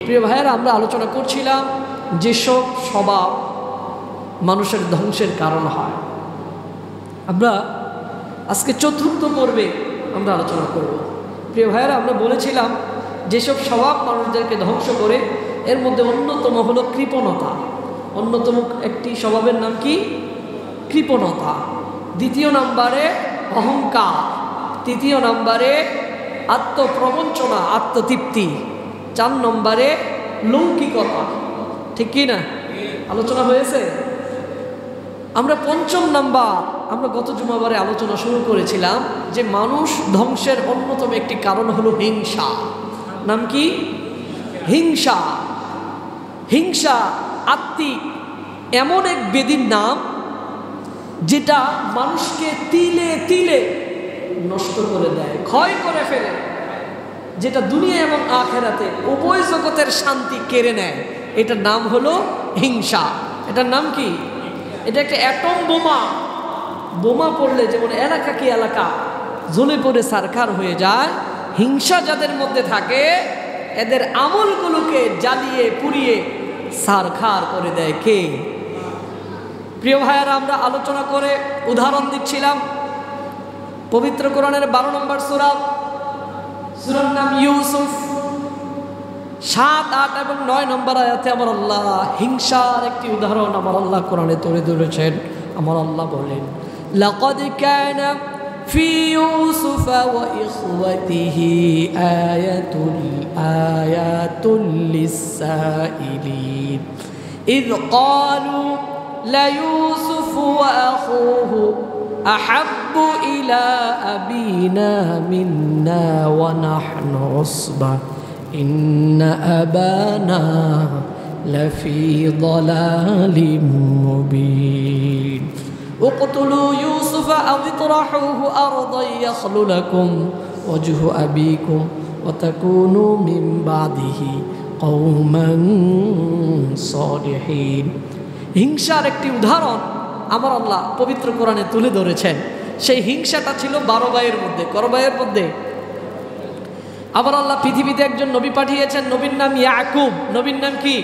প্রিয় ভাইয়েরা, আমরা আলোচনা করছিলাম যেসব স্বভাব মানুষের ধ্বংসের কারণ হয়। আমরা আজকে চতুর্থ পর্বে আমরা আলোচনা করব। প্রিয় ভাইয়েরা, আমরা বলেছিলাম যেসব স্বভাব মানুষদেরকে ধ্বংস করে এর মধ্যে অন্যতম হলো কৃপণতা। অন্যতম একটি স্বভাবের নাম কি? কৃপণতা। দ্বিতীয় নম্বরে অহংকার। তৃতীয় নম্বরে আত্মপ্রবঞ্চনা, আত্মতৃপ্তি। 4 নম্বরে লৌকিকতা। ঠিক কি না? আলোচনা হয়েছে। আমরা 5ম নাম্বার, আমরা গত জুমাবারে আলোচনা শুরু করেছিলাম যে মানুষ ধ্বংসের অন্যতম একটি কারণ হলো হিংসা। নাম কি? হিংসা। হিংসা আত্মিক এমন এক বেদির নাম যেটা মানুষকে তিলে তিলে নষ্ট করে দেয়, ক্ষয় করে ফেলে, যেটা দুনিয়া এবং আখেরাতে উভয় জগতের শান্তি কেড়ে নেয়। এটার নাম হলো হিংসা। এটার নাম কি? এটা একটা অ্যাটম বোমা। বোমা পড়লে যেমন এলাকা কি এলাকা জ্বলে পড়ে ছারখার হয়ে যায়, হিংসা যাদের মধ্যে থাকে এদের আমলগুলোকে জ্বালিয়ে পুড়িয়ে ছারখার করে দেয় কে? প্রিয় ভাইয়েরা, আমরা আলোচনা করে উদাহরণ দিচ্ছিলাম পবিত্র কোরআনের 12 নম্বর সূরা, সূরার নাম ইউসুফ। 7, 8 এবং 9 নম্বর আয়াতে আমার আল্লাহ হিংসার একটি উদাহরণ আমার আল্লাহ কোরআনে তুলে ধরেছেন। আমার আল্লাহ বলেন, লাকাদ কানা ফি ইউসুফ ওয়া ইখওয়াতিহি আয়াতুল লিসাইলিন ইয ক্বালু লা ইউসুফ ওয়া আখুহু আহাব্বু ইলা আবিনা মিন্না ওয়া নাহনু উসবা ইন্না আবানা লাফি দালালিম মুবিন উকতুলু ইউসুফ আও ইতরাহুহু আরদান ইয়াখলু লাকুম ওয়াজহু আবিকুম ওয়া তাকুনু মিন বাদিহি কওমান সালিহিন। হিংসার একটি উদাহরণ আমার আল্লাহ পবিত্র কোরআনে তুলে ধরেছেন। সেই হিংসাটা ছিল 12 ভাইয়ের মধ্যে। কত ভাইয়ের মধ্যে? আমার আল্লাহ পৃথিবীতে একজন নবী পাঠিয়েছেন, নবীর নাম ইয়াকুব। নবীর নাম কি?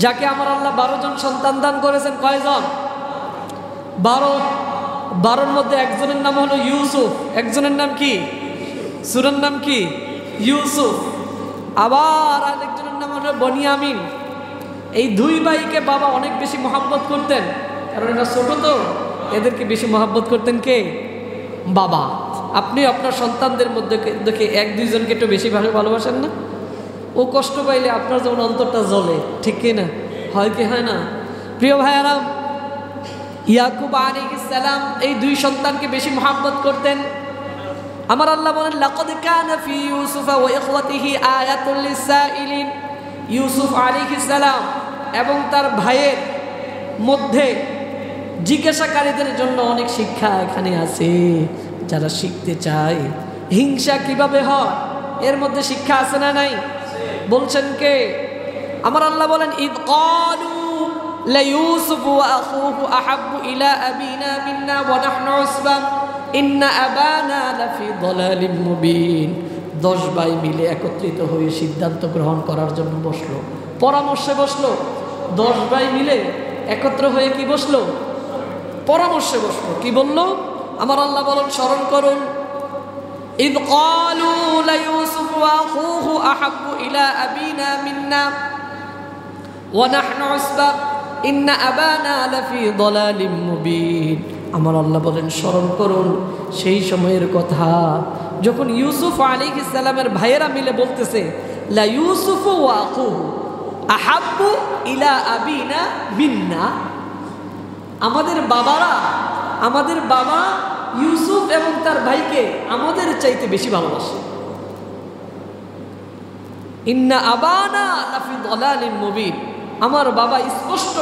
যাকে আমার আল্লাহ 12 জন সন্তান দান করেছেন। কয়জন? 12 মধ্যে একজনের নাম হলো ইউসুফ। একজনের নাম কি? সূরার নাম কি? ইউসুফ। আবার আরেকজনের নাম হলো বনিয়ামিন। এই 2 ভাইকে বাবা অনেক বেশি মহব্বত করতেন, কারণ এরা ছোট তো, এদেরকে বেশি মহব্বত করতেন কে? বাবা। আপনি আপনার সন্তানদের মধ্যে দেখে 1-2 জনকে একটু বেশি ভালোবাসেন না? ও কষ্ট পাইলে আপনার যেমন অন্তরটা জ্বলে, ঠিক কি না? হয় কি হয় না? প্রিয় ভাইয়ারা, ইয়াকুব আলাইহিস সালাম এই 2 সন্তানকে বেশি মহব্বত করতেন। আমার আল্লাহ বলেন, লাকাদ কানা ফি ইউসুফ ওয়া ইখওয়াতিহি আয়াতুল লিসাইলিন। ইউসুফ আলাইহিস সালাম এবং তার ভাইয়ের মধ্যে জিজ্ঞাসাকারীদের জন্য অনেক শিক্ষা এখানে আছে। যারা শিখতে চায় হিংসা কিভাবে হয়, এর মধ্যে শিক্ষা আছে না নাই? বলছেন কে? আমার আল্লাহ বলেন, ইদ ক্বালু লা ইউসুফ ওয়া আখুহু আহাব্বু ইলা আবিনা মিন্না ওয়া নাহনু উসবা ইন্না আবানা লাফি দালালিম মুবিন। 10 ভাই মিলে একত্রিত হয়ে সিদ্ধান্ত গ্রহণ করার জন্য বসলো, পরামর্শে বসলো। 10 ভাই মিলে একত্র হয়ে কি বসলো? পরামর্শে বসলো। কি বললো? আমার আল্লাহ বলেন, স্মরণ করুন, ইদ ক্বালু লা ইউসুফ ওয়া আখুহু আহাব্বু ইলা আবিনা মিন্না ওয়া নাহনু উসবা ইন্না আবানা লাফি দালালিম মুবিন। আমার আল্লাহ বলেন, স্মরণ করুন সেই সময়ের কথা যখন ইউসুফ আলাইহিস সালামের ভাইয়েরা মিলে বলতেছে, লা ইউসুফ ওয়া আখুহু আহাব্বু ইলা আবিনা মিন্না। আমাদের বাবা ইউসুফ এবং তার ভাইকে আমাদের চাইতে বেশি ভালোবাসে। ইন্না আবানা লাফি দালালিম মুবিন। আমার বাবা স্পষ্ট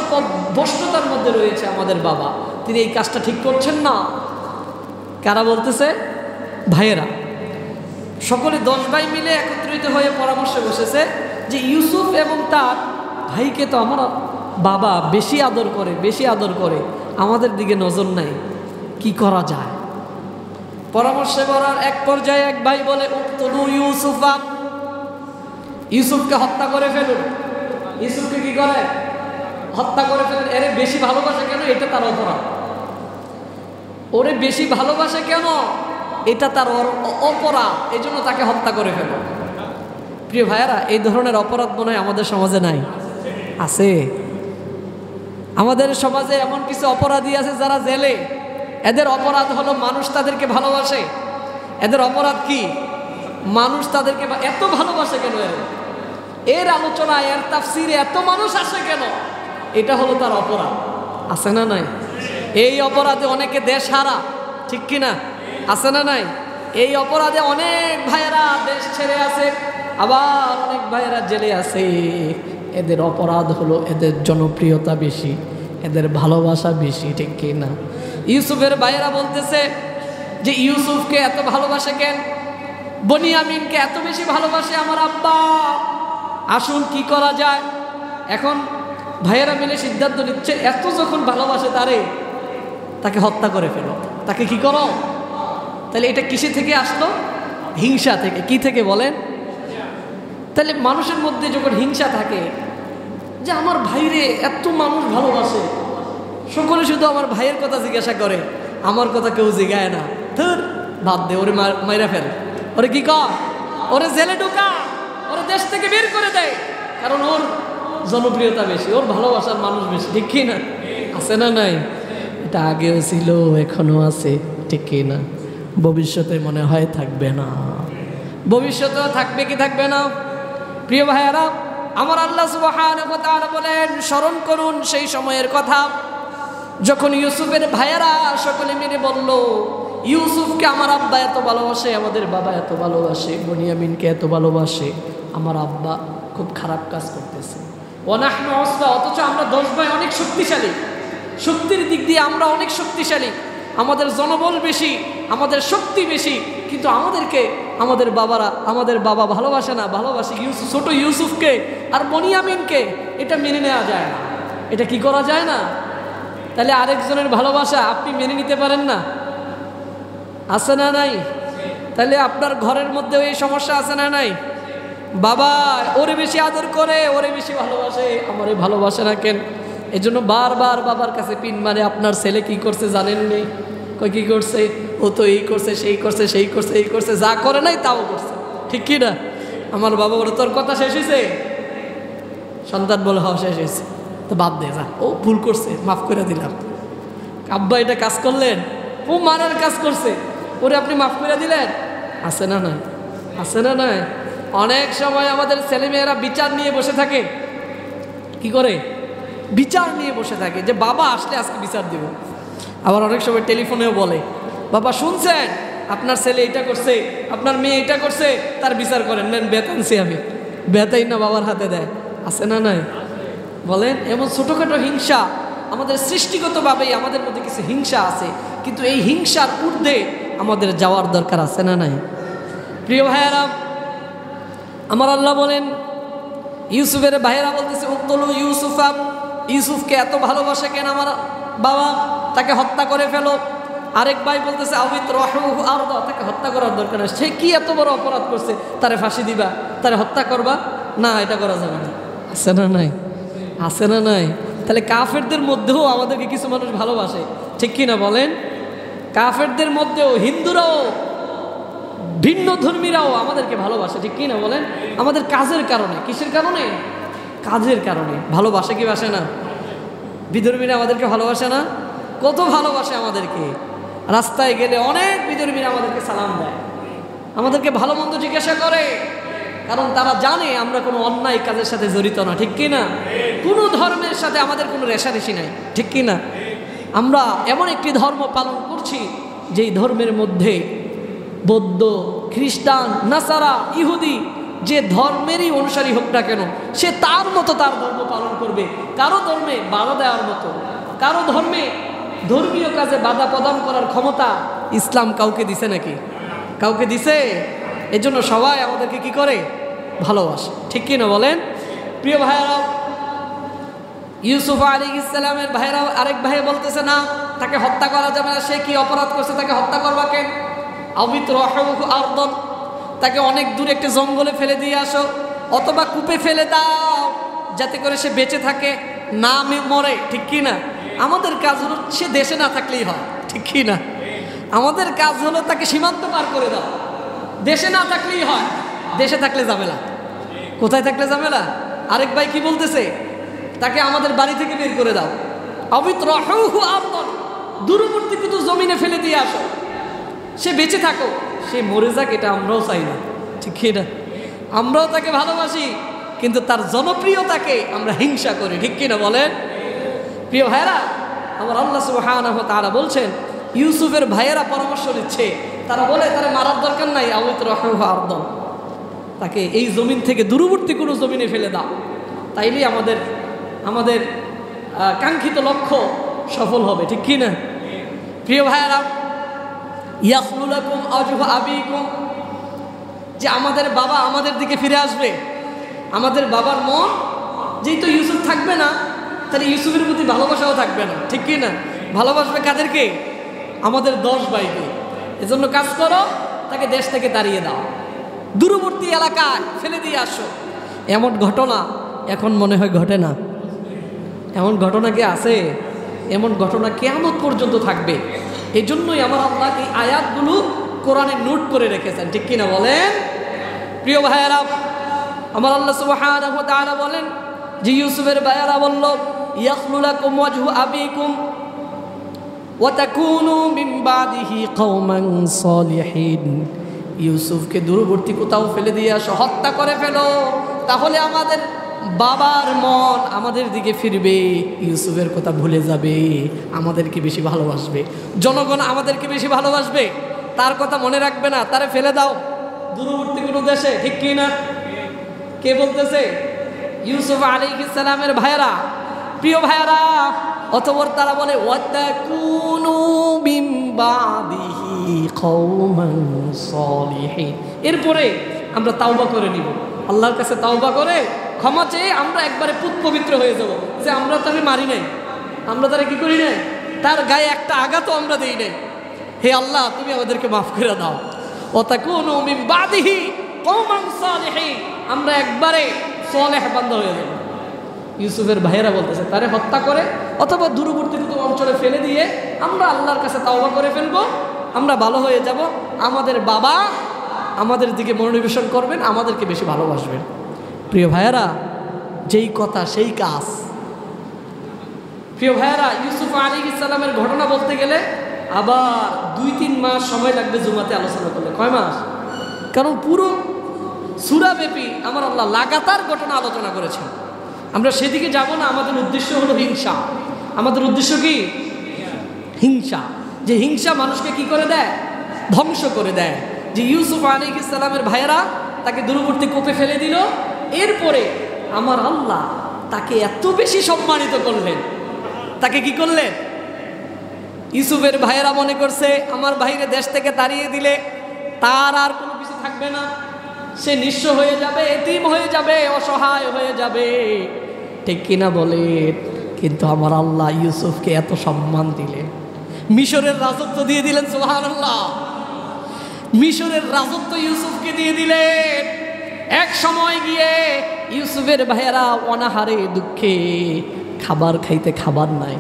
ভ্রষ্টতার মধ্যে রয়েছে। আমাদের বাবা, তিনি এই কাজটা ঠিক করছেন না। কারা বলতেছে? ভাইয়েরা। সকলে 10 ভাই মিলে একত্রিত হয়ে পরামর্শে বসেছে যে ইউসুফ এবং তার ভাইকে তো আমার বাবা বেশি আদর করে, আমাদের দিকে নজর নাই, কি করা যায়? পরামর্শে করার এক পর্যায়ে এক ভাই বলে, উক্তুলু ইউসুফা ইউসুফকে হত্যা করে ফেলুন। ইউসুফকে কি করে? হত্যা করে ফেলুন। এরে বেশি ভালোবাসে কেন? এটা তার অপরাধ। ওরে বেশি ভালোবাসে কেন? এটা তার অপরাধ, এই জন্য তাকে হত্যা করে ফেলো। প্রিয় ভাইয়েরা, এই ধরনের অপরাধ মনে হয় আমাদের সমাজে নাই? আছে। আমাদের সমাজে এমন কিছু অপরাধী আছে যারা জেলে। এদের অপরাধ হলো মানুষ তাদেরকে ভালোবাসে। এদের অপরাধ কি? মানুষ তাদেরকে এত ভালোবাসে কেন? এর আলোচনায়, এর তাফসিরে এত মানুষ আসে কেন? এটা হলো তার অপরাধ। আছে না নাই? এই অপরাধে অনেকে দেশ হারা, ঠিক কিনা? আছে না নাই? এই অপরাধে অনেক ভাইয়েরা দেশ ছেড়ে আছে, আবার অনেক ভাইয়েরা জেলে আছে। এদের অপরাধ হলো এদের জনপ্রিয়তা বেশি, এদের ভালোবাসা বেশি, ঠিক কিনা? ইউসুফের ভাইয়েরা বলতেছে যে ইউসুফকে এত ভালোবাসে কেন? বনিয়ামিনকে এত বেশি ভালোবাসে আমার আব্বা। আসুন কি করা যায়? এখন ভাইয়েরা মিলে সিদ্ধান্ত নিচ্ছে, এত যখন ভালোবাসে তাকে হত্যা করে ফেলো। তাকে কি করো? তাহলে এটা কিসে থেকে আসলো? হিংসা থেকে। কি থেকে বলেন? তাহলে মানুষের মধ্যে যখন হিংসা থাকে, যে আমার ভাইরে এত মানুষ ভালোবাসে, সকলে শুধু আমার ভাইয়ের কথা জিজ্ঞাসা করে, আমার কথা কেউ জিজ্ঞায় না, ধর বাদ দে, ওরে মাইরা ফেল, ওরে কি কর, ওরে জেলে ঢোকা, ওরে দেশ থেকে বের করে দেয়, কারণ ওর জনপ্রিয়তা বেশি, ওর ভালোবাসার মানুষ বেশি, ঠিক কি না? আছে না নাই? এটা আগেও ছিল, এখনো আছে, ঠিক কি না? ভবিষ্যতে মনে হয় থাকবে না। ভবিষ্যতেও থাকবে কি থাকবে না? প্রিয় ভাইয়েরা, আমার আল্লাহ সুবহানাহু ওয়া তাআলা বলেন, স্মরণ করুন সেই সময়ের কথা যখন ইউসুফের ভাইয়েরা সকলে মিলে বলল, ইউসুফকে আমার আব্বা এত ভালোবাসে, আমাদের বাবা এত ভালোবাসে, বনিয়ামিনকে এত ভালোবাসে, আমার আব্বা খুব খারাপ কাজ করতেছে। ওয়ানাহনু উসবা, অথচ আমরা 10 ভাই অনেক শক্তিশালী, শক্তির দিক দিয়ে আমরা অনেক শক্তিশালী, আমাদের জনবল বেশি, আমাদের শক্তি বেশি, কিন্তু আমাদের বাবা ভালোবাসে না, ভালোবাসে ছোট ইউসুফকে আর বনিয়ামিনকে। এটা মেনে নেওয়া যায় না, এটা কি করা যায় না? তাহলে আরেকজনের ভালোবাসা আপনি মেনে নিতে পারেন না? আছে না নাই? তাহলে আপনার ঘরের মধ্যেও এই সমস্যা আছে না নাই? বাবা ওরে বেশি আদর করে, ওরে বেশি ভালোবাসে, আমারে ভালোবাসে না কেন? এই জন্য বারবার বাবার কাছে পিন মারে, আপনার ছেলে কি করছে জানেন নেই? কই কি করছে? ও তো এই করছে, সেই করছে, সেই করছে, এই করছে, যা করে নাই তাও করছে, ঠিক কি না? আমার বাবা বলে, তোর কথা শেষ হয়েছে? সন্তান বলে, হওয়া শেষ হয়েছে, তো বাদ দে, যা, ও ভুল করছে, মাফ করে দিলাম। আব্বা এটা কাজ করলেন, ও মারার কাজ করছে, ওরে আপনি মাফ করে দিলেন। আছে না নাই? আছে না নাই? অনেক সময় আমাদের ছেলেমেয়েরা বিচার নিয়ে বসে থাকে। কি করে? বিচার নিয়ে বসে থাকে যে বাবা আসলে আজকে বিচার দেব। আবার অনেক সময় টেলিফোনেও বলে, বাবা শুনছেন আপনার ছেলে এটা করছে, আপনার মেয়ে এটা করছে, তার বিচার করেন, নেন বেতনছি আমি। বেতাই না বাবার হাতে দেয়। আছে না নাই? বলেন, এমন ছোটোখাটো হিংসা আমাদের সৃষ্টিগতভাবেই আমাদের মধ্যে কিছু হিংসা আছে, কিন্তু এই হিংসার ঊর্ধ্বে আমাদের যাওয়ার দরকার আছে না নাই? প্রিয় ভাইয়েরা, আমার আল্লাহ বলেন, ইউসুফের ভাইয়েরা বলতেছে, উক্তলু ইউসুফা, ইউসুফকে এত ভালোবাসে কেন আমার বাবা, তাকে হত্যা করে ফেলো। আরেক ভাই বলতেছে, আবিত রহু আরদা, তাকে হত্যা করার দরকার নেই, সে কি এত বড় অপরাধ করছে, তারে ফাঁসি দিবা, তারে হত্যা করবা না, এটা করা যাবে না। আছে না নাই? আছে না নাই? তাহলে কাফেরদের মধ্যেও আমাদেরকে কিছু মানুষ ভালোবাসে, ঠিক কি না বলেন? কাফেরদের মধ্যেও হিন্দুরাও, ভিন্ন ধর্মীরাও আমাদেরকে ভালোবাসে, ঠিক কি না বলেন? আমাদের কাজের কারণে। কিসের কারণে? কাজের কারণে ভালোবাসে কি বাসে না? বিধর্মীরা আমাদেরকে ভালোবাসে না? কত ভালোবাসে আমাদেরকে। রাস্তায় গেলে অনেক বিধর্মীরা আমাদেরকে সালাম দেয়, আমাদেরকে ভালো মন্দ জিজ্ঞাসা করে, কারণ তারা জানে আমরা কোনো অন্যায় কাজের সাথে জড়িত না, ঠিক কি না? কোনো ধর্মের সাথে আমাদের কোনো রেষারেষি নাই, ঠিক কি না? আমরা এমন একটি ধর্ম পালন করছি যেই ধর্মের মধ্যে বৌদ্ধ, খ্রিস্টান, নাসারা, ইহুদি, যে ধর্মেরই অনুসারী হোক না কেন, সে তার মতো তার ধর্ম পালন করবে। কারো ধর্মে বাধা দেওয়ার মতো, কারো ধর্মে ধর্মীয় কাজে বাধা প্রদান করার ক্ষমতা ইসলাম কাউকে দিছে নাকি? কাউকে দিছে? এজন্য সবাই আমাদেরকে কি করে? ভালোবাসে, ঠিক কি না বলেন? প্রিয় ভাইয়েরা, ইউসুফ আলাইহিস সালামের ভাইয়েরা, আরেক ভাই বলতেছে, না, তাকে হত্যা করা যাবে না, সে কি অপরাধ করছে, তাকে হত্যা করবা কেন? আবিত রহু আরদন, তাকে অনেক দূরে একটা জঙ্গলে ফেলে দিয়ে আসো, অথবা কূপে ফেলে দাও যাতে করে সে বেঁচে থাকে, না মরে, ঠিক কি না? আমাদের কাজ হলো সে দেশে না থাকলেই হয়, ঠিক কি না? আমাদের কাজ হলো তাকে সীমান্ত পার করে দাও, দেশে না থাকলেই হয়, দেশে থাকলে ঝামেলা। কোথায় থাকলে ঝামেলা? আরেক ভাই কি বলতেছে, তাকে আমাদের বাড়ি থেকে বের করে দাও, দূরবর্তী কিন্তু জমিনে ফেলে দিয়ে আসো, সে বেঁচে থাকো, সে মরে যাক, এটা আমরাও চাই না, ঠিক কি না? আমরাও তাকে ভালোবাসি, কিন্তু তার জনপ্রিয়তাকে আমরা হিংসা করি, ঠিক কিনা বলেন? প্রিয় ভাইয়েরা, আমার আল্লাহ সুবহানাহু ওয়া তাআলা বলছেন, ইউসুফের ভাইয়েরা পরামর্শ দিচ্ছে, তারা বলে তারা মারার দরকার নাই, আউতরাহুহু আরদান, তাকে এই জমিন থেকে দূরবর্তী কোনো জমিনে ফেলে দাও, তাইলেই আমাদের কাঙ্ক্ষিত লক্ষ্য সফল হবে, ঠিক কি না? প্রিয় ভাইয়েরা, ইয়াখলু লাকুম ওয়াজহু আবিকুম, যে আমাদের বাবা আমাদের দিকে ফিরে আসবে, আমাদের বাবার মন যেই তো ইউসুফ থাকবে না, তাহলে ইউসুফের প্রতি ভালোবাসাও থাকবে না, ঠিক কি না? ভালোবাসবে কাদেরকে? আমাদের 10 ভাইকে। এজন্য কাজ করো, তাকে দেশ থেকে তাড়িয়ে দাও, দূরবর্তী এলাকায় ফেলে দিয়ে আসো। এমন ঘটনা এখন মনে হয় ঘটে না। এমন ঘটনা কি আছে? এমন ঘটনা কিয়ামত পর্যন্ত থাকবে। এই জন্যই আমার আল্লাহ এই আয়াতগুলো কোরআনে নোট করে রেখেছেন, ঠিক কিনা বলেন? প্রিয় ভাইয়েরা, আমার আল্লাহ সুবহানাহু ওয়া তাআলা বলেন যে ইউসুফের ভাইয়েরা বলল, ইয়াখলু লাকুম ওয়াজহু আবিকুম ওয়া তাকুনু মিন বাদিহি কওমান সালিহিন, ইউসুফকে দূরবর্তী কোথাও ফেলে দিয়ে আসো, হত্যা করে ফেলো, তাহলে আমাদের বাবার মন আমাদের দিকে ফিরবে, ইউসুফের কথা ভুলে যাবে, আমাদেরকে বেশি ভালোবাসবে, জনগণ আমাদেরকে বেশি ভালোবাসবে, তার কথা মনে রাখবে না, তারে ফেলে দাও দূরবর্তী কোনো দেশে, ঠিক কি না? কে বলতেছে? ইউসুফ আলাইহিস সালামের ভাইয়েরা। প্রিয় ভাইয়েরা, অতঃপর তারা বলে, ওয়াতাকুনু মিন বাদিহি কওমান সালিহিন, এরপরে আমরা তাওবা করে নিব, আল্লাহর কাছে তাওবা করে ক্ষমা চেয়ে আমরা একবারে পুত পবিত্র হয়ে যাব, যে আমরা তাকে মারি নাই, আমরা তারা কি করি নাই, তার গায়ে একটা আঘাতও আমরা দেই নাই, হে আল্লাহ তুমি আমাদেরকে মাফ করে দাও। ওয়াতাকুনু মিন বাদিহি কওমান সালিহিন, আমরা একবারে সালেহ বান্দা হয়ে যাব। ইউসুফের ভাইয়েরা বলতেছে, তারে হত্যা করে অথবা দূরবর্তী কোনো অঞ্চলে ফেলে দিয়ে আমরা আল্লাহর কাছে তাওবা করে ফেলবো, আমরা ভালো হয়ে যাব, আমাদের বাবা আমাদের দিকে মনোনিবেশন করবেন, আমাদেরকে বেশি ভালোবাসবেন। প্রিয় ভাইয়েরা, যেই কথা সেই কাজ। প্রিয় ভাইয়েরা, ইউসুফ আলাইহিস সালামের ঘটনা বলতে গেলে আবার 2-3 মাস সময় লাগবে জুমাতে আলোচনা করলে। কয় মাস? কারণ পুরো সূরা ব্যাপী আমার আল্লাহ লাগাতার ঘটনা আলোচনা করেছেন। আমরা সেদিকে যাব না, আমাদের উদ্দেশ্য হলো হিংসা। আমাদের উদ্দেশ্য কি? হিংসা। যে হিংসা মানুষকে কি করে দেয়? ধ্বংস করে দেয়। যে ইউসুফ আলাইহিস সালামের ভাইয়েরা তাকে দূরবর্তী কূপে ফেলে দিল, এরপরে আমার আল্লাহ তাকে এত বেশি সম্মানিত করলেন। তাকে কি করলেন? ইউসুফের ভাইয়েরা মনে করছে আমার ভাইরে দেশ থেকে তাড়িয়ে দিলে তার আর কোনো কিছু থাকবে না, সে নিঃস্ব হয়ে যাবে, এতিম হয়ে যাবে, অসহায় হয়ে যাবে, ঠিক কিনা বলে? কিন্তু আমার আল্লাহ ইউসুফকে এত সম্মান দিলেন, মিশরের রাজত্ব দিয়ে দিলেন। সুবহানাল্লাহ, মিশরের রাজত্ব ইউসুফকে দিয়ে দিলেন। এক সময় গিয়ে ইউসুফের ভাইয়েরা অনাহারে দুঃখে, খাবার খাইতে খাবার নাই,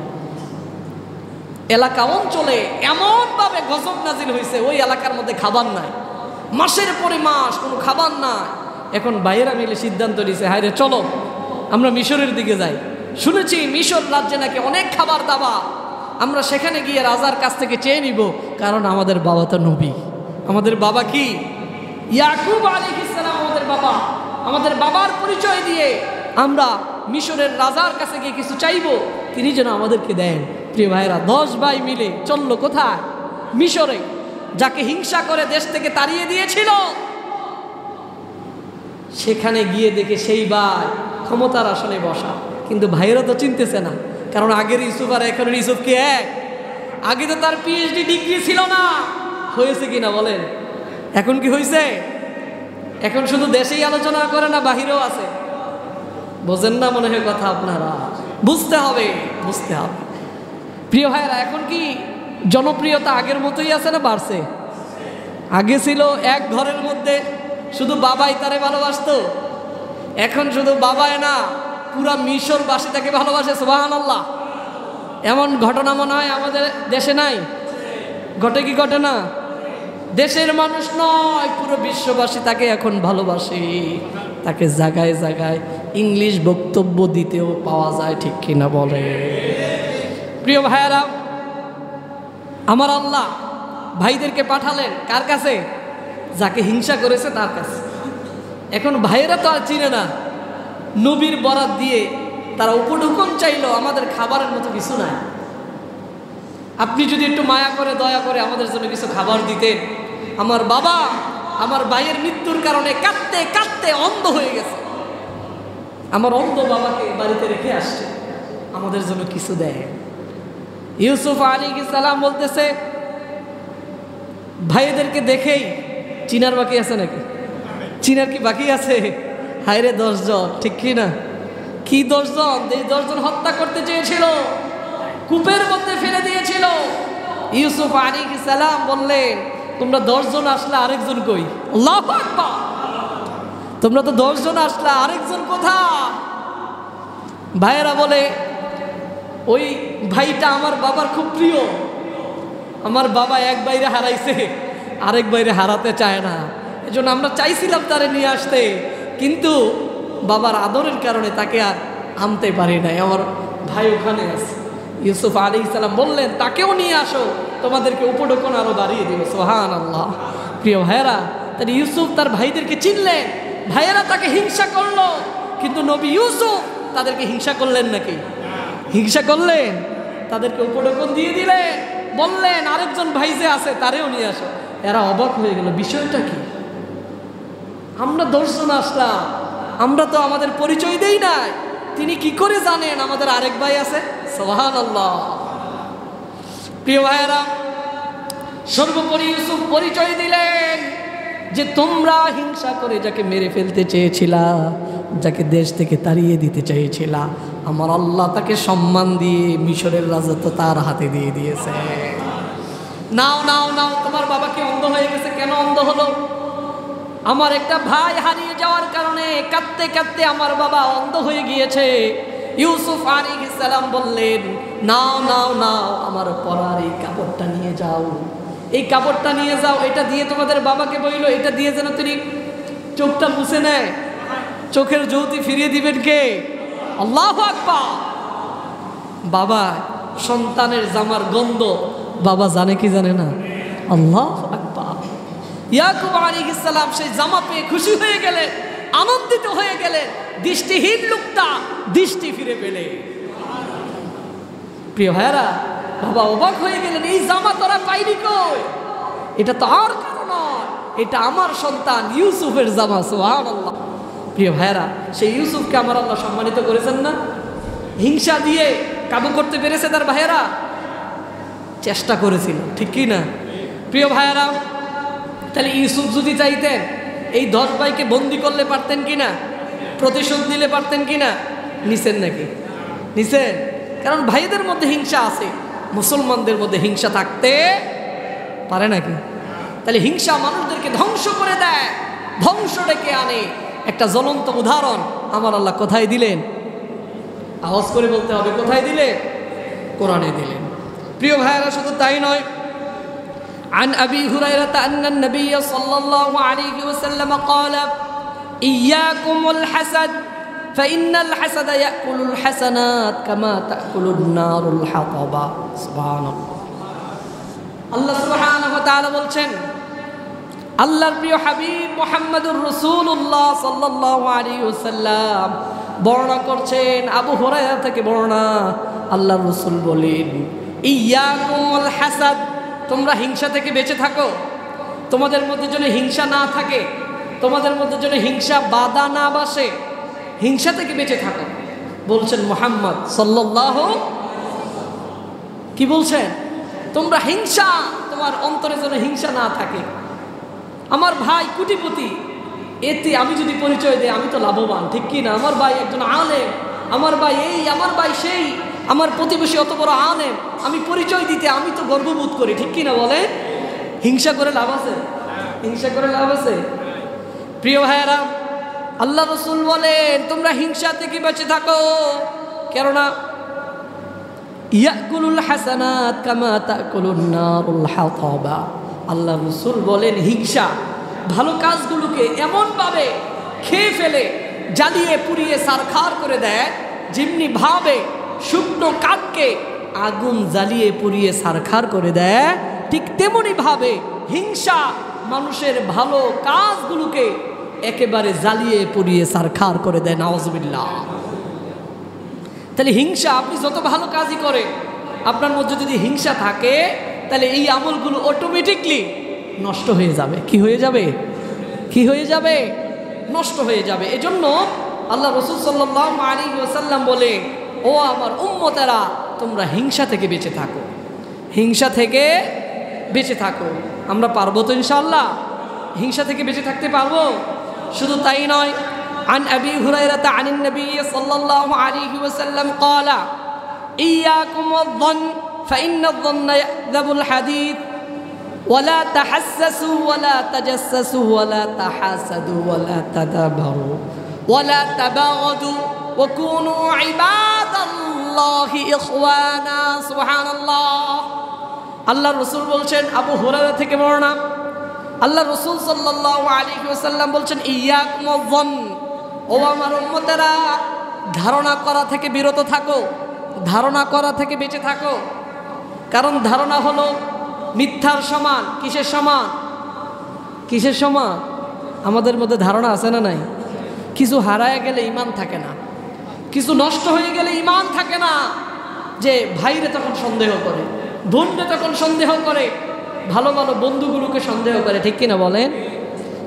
এলাকা অঞ্চলে এমনভাবে গজব নাজিল হয়েছে, ওই এলাকার মধ্যে খাবার নাই, মাসের পরে মাস কোনো খাবার নাই। এখন ভাইয়েরা মিলে সিদ্ধান্ত নিয়েছে, হায় রে চলো আমরা মিশরের দিকে যাই, শুনেছি মিশর রাজ্যে নাকি অনেক খাবার দাবার, আমরা সেখানে গিয়ে রাজার কাছ থেকে চেয়ে নিব, কারণ আমাদের বাবা তো নবী। আমাদের বাবা কি? ইয়াকুব আলাইহিস সালাম আমাদের বাবা। আমাদের বাবার পরিচয় দিয়ে আমরা মিশরের রাজার কাছে গিয়ে কিছু চাইবো, তিনি যেন আমাদেরকে দেন। প্রিয় ভাইয়েরা, 10 ভাই মিলে চললো কোথায়? মিশরে। যাকে হিংসা করে দেশ থেকে তাড়িয়ে দিয়েছিল, সেখানে গিয়ে দেখে সেই ভাই ক্ষমতার আসনে বসা। কিন্তু ভাইয়েরা তো চিনতেছে না, কারণ আগের ইউসুফ আর এখনের ইউসুফ কি এক? আগে তো তার পিএইচডি ডিগ্রি ছিল না। হয়েছে কিনা বলেন? এখন কি হয়েছে? এখন শুধু দেশেই আলোচনা করে না, বাহিরেও আছে। বোঝেন না মনে হয় কথা আপনারা? বুঝতে হবে, বুঝতে হবে। প্রিয় ভাইয়েরা, এখন কি জনপ্রিয়তা আগের মতোই আছে না বাড়ছে? আগে ছিল এক ঘরের মধ্যে শুধু বাবাই তারে ভালোবাসতো, এখন শুধু বাবায় না, পুরা মিশরবাসী তাকে ভালোবাসে। সুবহানাল্লাহ। এমন ঘটনা মনে হয় আমাদের দেশে নাই? ঘটে কি ঘটে না? দেশের মানুষ নয়, পুরো বিশ্ববাসী তাকে এখন ভালোবাসে। তাকে জায়গায় জায়গায় ইংলিশ বক্তব্য দিতেও পাওয়া যায়, ঠিক কিনা বলে? প্রিয় ভাইয়েরা, আমার আল্লাহ ভাইদেরকে পাঠালেন কার কাছে? যাকে হিংসা করেছে তার কাছে। এখন ভাইয়েরা তো আর চিনে না, নবীর বরাত দিয়ে তারা উপঢৌকন চাইলো, আমাদের খাবারের মতো কিছু নাই। আপনি যদি একটু মায়া করে দয়া করে আমাদের জন্য কিছু খাবার দিতেন। আমার বাবা আমার ভাইয়ের মৃত্যুর কারণে কাঁদতে কাঁদতে অন্ধ হয়ে গেছে, আমার অন্ধ বাবাকে বাড়িতে রেখে আসছে, আমাদের জন্য কিছু দেয়। ইউসুফ আলাইহিস সালাম বলতেছে, ভাইদেরকে দেখেই চিনার বাকি আছে নাকি? চিনার কি বাকি আছে? হায়রে 10 জন, ঠিক কি না? কি 10 জন? এই 10 জন হত্যা করতে চেয়েছিল, কূপের মধ্যে ফেলে দিয়েছিল। ইউসুফ আলাইহিস সালাম বললেন, তোমরা 10 জন আসলে আরেকজন কই? আল্লাহু আকবার। তোমরা তো 10 জন আসলে আরেকজন কোথায়? ভাইয়েরা বলে, ওই ভাইটা আমার বাবার খুব প্রিয়, আমার বাবা এক বাইরে হারাইছে, আরেক বাইরে হারাতে চায় না, এজন্য আমরা চাইছিলাম তারে নিয়ে আসতে, কিন্তু বাবার আদরের কারণে তাকে আর আনতে পারি নাই, আমার ভাই ওখানে আছে। ইউসুফ আলাইহিস সালাম বললেন, তাকেও নিয়ে আসো, তোমাদেরকে উপঢৌকন আরো বাড়িয়ে দিব। সুবহানাল্লাহ। প্রিয় ভাইয়েরা, তাহলে ইউসুফ তার ভাইদেরকে চিনলেন, ভাইয়েরা তাকে হিংসা করলো, কিন্তু নবী ইউসুফ তাদেরকে হিংসা করলেন নাকি? হিংসা করলেন? তাদেরকে উপঢৌকন দিয়ে দিলেন, বললেন আরেকজন ভাই যে আছে তারেও নিয়ে আসো। এরা অবাক হয়ে গেল, বিষয়টা কি? আমরা 10 জন আসলাম, আমরা তো আমাদের পরিচয় দেই নাই, তিনি কি করে জানেন আমাদের আরেক ভাই আছে? সুবহানাল্লাহ। প্রিয় ভাইয়েরা, সর্বোপরি ইউসুফ পরিচয় দিলেন যে তোমরা হিংসা করে যাকে মেরে ফেলতে চেয়েছিলা, যাকে দেশ থেকে তাড়িয়ে দিতে চেয়েছিলা, আমার আল্লাহ তাকে সম্মান দিয়ে মিশরের রাজত্ব তার হাতে দিয়ে দিয়েছে। নাও নাও নাও, তোমার বাবা কি অন্ধ হয়ে গেছে? কেন অন্ধ হলো? আমার একটা ভাই হারিয়ে যাওয়ার কারণে কাঁদতে কাঁদতে আমার বাবা অন্ধ হয়ে গিয়েছে। ইউসুফ আলাইহিস সালাম বললেন, নাও নাও নাও, আমার পরার এই কাপড়টা নিয়ে যাও, এই কাপড়টা নিয়ে যাও, এটা দিয়ে তোমাদের বাবাকে বইল, এটা দিয়ে যেন তিনি চোখটা মুছে নেয়। চোখের জ্যোতি ফিরিয়ে দিবেন কে? আল্লাহু আকবার। বাবা সন্তানের জামার গন্ধ বাবা জানে কি জানে না? আল্লাহু আকবার। ইয়াকুব আলাইহিস সালাম সেই জামা পেয়ে খুশি হয়ে গেলেন, আনন্দিত হয়ে গেলেন, দৃষ্টিহীন লোকটা দৃষ্টি ফিরে পেলে। প্রিয় ভাইরা, বাবা অবাক হয়ে গেলেন, এই জামা তোরা পাইনি কই? এটা তো আর কারো নয়, এটা আমার সন্তান ইউসুফের জামা। সুবহানাল্লাহ। প্রিয় ভাইরা, সেই ইউসুফকে আমার আল্লাহ সম্মানিত করেছেন না? হিংসা দিয়ে কাবু করতে পেরেছে তার ভাইয়েরা? চেষ্টা করেছিল, ঠিক কি না? প্রিয় ভাইয়েরা, তাহলে ইউসুফ যদি চাইতেন এই 10 ভাইকে বন্দি করলে পারতেন কিনা? প্রতিশোধ নিলে পারতেন কিনা? নিছেন নাকি? নিছেন? কারণ ভাইদের মধ্যে হিংসা আছে, মুসলমানদের মধ্যে হিংসা থাকতে পারে নাকি? তাহলে হিংসা মানুষদেরকে ধ্বংস করে দেয়, ধ্বংস ডেকে আনে। একটা জ্বলন্ত উদাহরণ আমার আল্লাহ কোথায় দিলেন? আওয়াজ করে বলতে হবে, কোথায় দিলেন? কোরআনে দিলেন। প্রিয় ভাইয়েরা, শুধু তাই নয়, عن أبي هريرة أن النبي صلى الله عليه وسلم قال إياكم الحسد فإن الحسد يأكل الحسنات كما تأكل النار الحطب. سبحان الله. আল্লাহ সুবহানাহু ওয়া তাআলা বলছেন, আল্লাহর প্রিয় হাবিব মুহাম্মদুর রাসূলুল্লাহ সাল্লাল্লাহু আলাইহি ওয়াসাল্লাম বর্ণনা করছেন, আবু হুরায়রা থেকে বর্ণনা, আল্লাহর রাসূল বলেন, ইয়াকুমুল হাসাদ, তোমরা হিংসা থেকে বেঁচে থাকো, তোমাদের মধ্যে যেন হিংসা না থাকে, তোমাদের মধ্যে যেন হিংসা বাধা না বসে, হিংসা থেকে বেঁচে থাকো। বলছেন মুহাম্মদ সাল্লাল্লাহু, কি বলছেন? তোমরা হিংসা, তোমার অন্তরে যেন হিংসা না থাকে। আমার ভাই কোটিপতি, এতে আমি যদি পরিচয় দেই আমি তো লাভবান, ঠিক কি না? আমার ভাই একজন আলেম, আমার ভাই এই, আমার ভাই সেই, আমার প্রতিবেশী অত বড় আলেম, আমি পরিচয় দিতে আমি তো গর্ববোধ করি, ঠিক কি না বলে? হিংসা করে লাভ আছে? হিংসা করে লাভ আছে? প্রিয় ভাইয়েরা, আল্লাহ রাসূল বলেন তোমরা হিংসা থেকে বেঁচে থাকো, কেননা ইয়াকুলুল হাসানাত কামা তাকুলুন নারুল হাতাবা। আল্লাহ রাসূল বলেন হিংসা ভালো কাজগুলোকে এমনভাবে খেয়ে ফেলে, জ্বালিয়ে পুড়িয়ে সারখার করে দেয়, যেমনি ভাবে শুকনো কাঠকে আগুন জ্বালিয়ে পুড়িয়ে সারখার করে দেয়, ঠিক তেমনি ভাবে হিংসা মানুষের ভালো কাজগুলোকে একেবারে জ্বালিয়ে পুড়িয়ে সারখার করে দেয়। নাউজুবিল্লাহ। তাহলে হিংসা, আপনি যত ভালো কাজই করে আপনার মধ্যে যদি হিংসা থাকে তাহলে এই আমলগুলো অটোমেটিকলি নষ্ট হয়ে যাবে। কি হয়ে যাবে? কি হয়ে যাবে? নষ্ট হয়ে যাবে। এজন্য আল্লাহ রাসূল সাল্লাল্লাহু আলাইহি ওয়াসাল্লাম বলে, ও আমার উম্মতেরা তোমরা হিংসা থেকে বেঁচে থাকো, হিংসা থেকে বেঁচে থাকো। আমরা পারবো তো ইনশাআল্লাহ? হিংসা থেকে বেঁচে থাকতে পারবো? শুধু তাই নয়, عن أبي هريرة عن النبي صلى الله عليه وسلم قال إياكم والظن فإن الظن يكذب الحديث ولا تحسسوا ولا تجسسوا ولا تحاسدوا ولا تدابروا ولا تباغضوا وكونوا عباد الله إخوانا سبحان الله আল্লাহ রাসূল বলছেন, আবু হুরায়রা থেকে বর্ণনা, আল্লাহ রাসূল সাল্লাল্লাহু আলাইহি ওয়াসাল্লাম বলছেন ইয়াকুম ওয়ায-যন, ও আমার উম্মতেরা ধারণা করা থেকে বিরত থাকো, ধারণা করা থেকে বেঁচে থাকো। কারণ ধারণা হলো মিথ্যার সমান। কিসের সমান? কিসের সমান? আমাদের মধ্যে ধারণা আছে না নাই? কিছু হারায় গেলে ঈমান থাকে না, কিছু নষ্ট হয়ে গেলে ঈমান থাকে না। যে ভাইরে তখন সন্দেহ করে, বোনরে তখন সন্দেহ করে, ভালো ভালো বন্ধুগুলোকে সন্দেহ করে, ঠিক কিনা বলেন?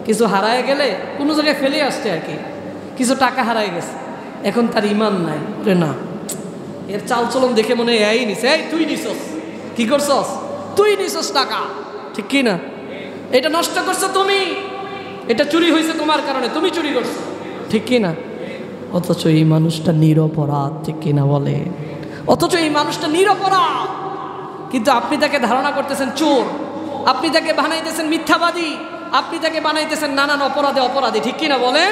কিছু হারায় গেলে কোনো জায়গায় ফেলে আসছে আর কি, কিছু টাকা হারায় গেছে, এখন তার ঈমান নাই, না এর চালচলন দেখে মনে হয় এই নিছে, এই তুই নিছস, কি করছস? তুই নিছস টাকা, ঠিক কিনা? এটা নষ্ট করছো তুমি, এটা চুরি হয়েছে তোমার কারণে, তুমি চুরি করছো, ঠিক কিনা? অথচ এই মানুষটা নিরপরাধ, ঠিক কিনা বলে? অথচ এই মানুষটা নিরপরাধ, কিন্তু আপনি তাকে ধারণা করতেছেন চোর, আপনি তাকে বানাইতেছেন মিথ্যাবাদী, আপনি তাকে বানাইতেছেন নানান অপরাধী, ঠিক কিনা বলেন?